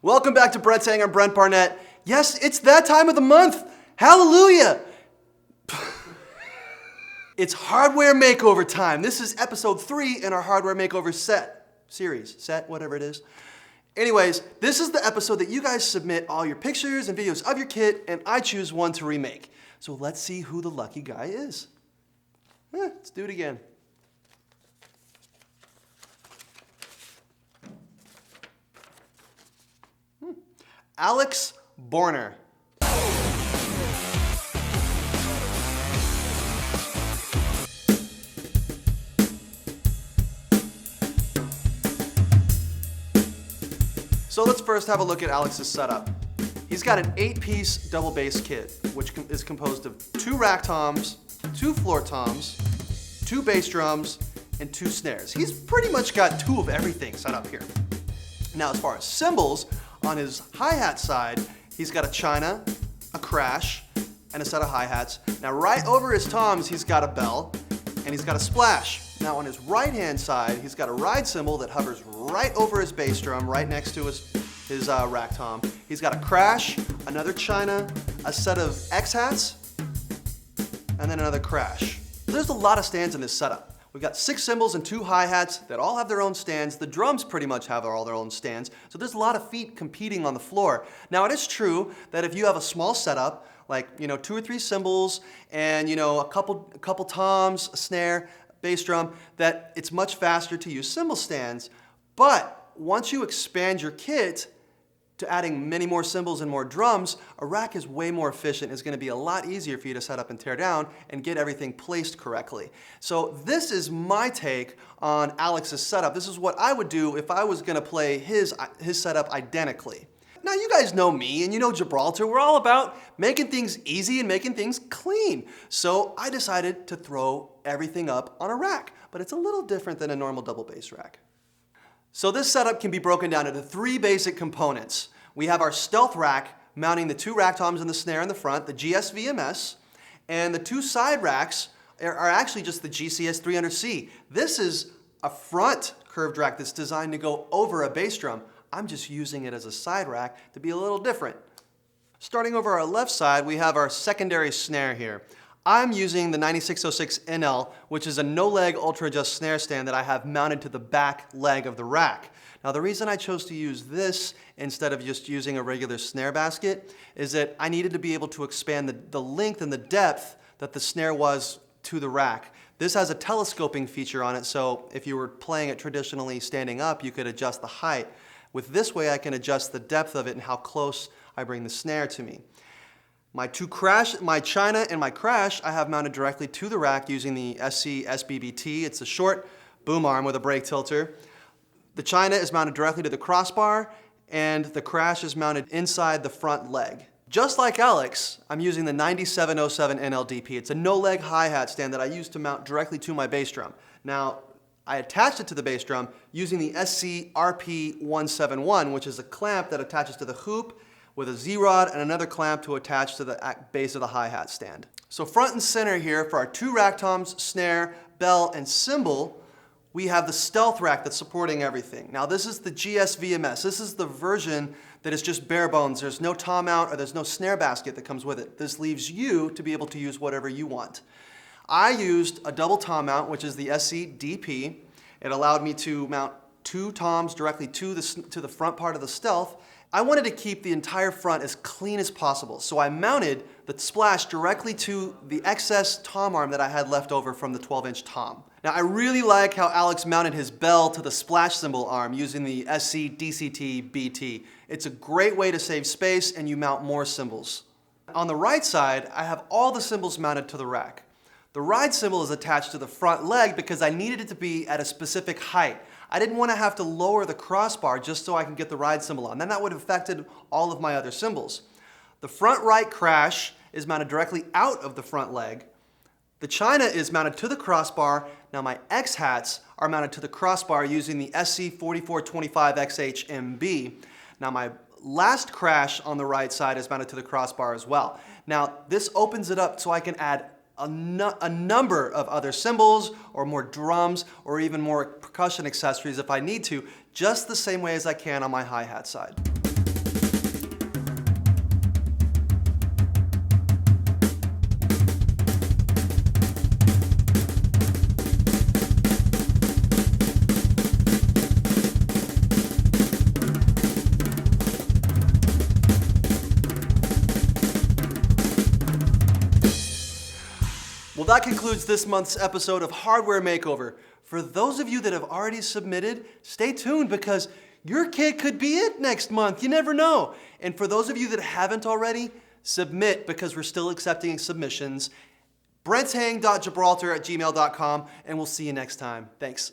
Welcome back to Brent's Hang. I'm Brent Barnett. Yes, it's that time of the month. Hallelujah. It's hardware makeover time. This is episode 3 in our hardware makeover series, whatever it is. Anyways, this is the episode that you guys submit all your pictures and videos of your kit, and I choose one to remake. So let's see who the lucky guy is. Let's do it again. Alex Boerner. So let's first have a look at Alex's setup. He's got an 8-piece double bass kit, which is composed of 2 rack toms, 2 floor toms, 2 bass drums, and 2 snares. He's pretty much got 2 of everything set up here. Now, as far as cymbals, on his hi-hat side, he's got a china, a crash, and a set of hi-hats. Now, right over his toms, he's got a bell, and he's got a splash. Now, on his right-hand side, he's got a ride cymbal that hovers right over his bass drum, right next to his rack tom. He's got a crash, another china, a set of X-hats, and then another crash. There's a lot of stands in this setup. We've got 6 cymbals and 2 hi-hats that all have their own stands. The drums pretty much have all their own stands. So there's a lot of feet competing on the floor. Now, it is true that if you have a small setup, like 2 or 3 cymbals and a couple toms, a snare, bass drum, that it's much faster to use cymbal stands. But once you expand your kit to adding many more cymbals and more drums, a rack is way more efficient. It's going to be a lot easier for you to set up and tear down and get everything placed correctly. So this is my take on Alex's setup. This is what I would do if I was going to play his setup identically. Now, you guys know me and you know Gibraltar. We're all about making things easy and making things clean. So I decided to throw everything up on a rack, but it's a little different than a normal double bass rack. So this setup can be broken down into 3 basic components. We have our stealth rack mounting the 2 rack toms and the snare in the front, the GSVMS, and the 2 side racks are actually just the GCS 300C. This is a front curved rack that's designed to go over a bass drum. I'm just using it as a side rack to be a little different. Starting over our left side, we have our secondary snare here. I'm using the 9606 NL, which is a no-leg ultra-adjust snare stand that I have mounted to the back leg of the rack. Now, the reason I chose to use this instead of just using a regular snare basket is that I needed to be able to expand the length and the depth that the snare was to the rack. This has a telescoping feature on it, so if you were playing it traditionally standing up, you could adjust the height. With this way, I can adjust the depth of it and how close I bring the snare to me. My china and my crash, I have mounted directly to the rack using the SC SBBT. It's a short boom arm with a brake tilter. The china is mounted directly to the crossbar, and the crash is mounted inside the front leg. Just like Alex, I'm using the 9707 NLDP. It's a no-leg hi-hat stand that I use to mount directly to my bass drum. Now, I attached it to the bass drum using the SC RP171, which is a clamp that attaches to the hoop with a Z-rod and another clamp to attach to the base of the hi-hat stand. So front and center here for our 2 rack toms, snare, bell, and cymbal, we have the stealth rack that's supporting everything. Now, this is the GSVMS. This is the version that is just bare bones. There's no tom mount or there's no snare basket that comes with it. This leaves you to be able to use whatever you want. I used a double tom mount, which is the SC DP. It allowed me to mount 2 toms directly to the front part of the stealth. I wanted to keep the entire front as clean as possible, so I mounted the splash directly to the excess tom arm that I had left over from the 12-inch tom. Now, I really like how Alex mounted his bell to the splash cymbal arm using the SC DCT BT. It's a great way to save space and you mount more cymbals. On the right side, I have all the cymbals mounted to the rack. The ride cymbal is attached to the front leg because I needed it to be at a specific height. I didn't want to have to lower the crossbar just so I can get the ride cymbal on. Then that would have affected all of my other cymbals. The front right crash is mounted directly out of the front leg. The china is mounted to the crossbar. Now my X-hats are mounted to the crossbar using the SC4425XHMB. Now my last crash on the right side is mounted to the crossbar as well. Now this opens it up so I can add a number of other cymbals or more drums or even more percussion accessories if I need to, just the same way as I can on my hi-hat side. Well, that concludes this month's episode of Hardware Makeover. For those of you that have already submitted, stay tuned because your kit could be it next month. You never know. And for those of you that haven't already, submit because we're still accepting submissions. BrentsHang.Gibraltar@gmail.com, and we'll see you next time. Thanks.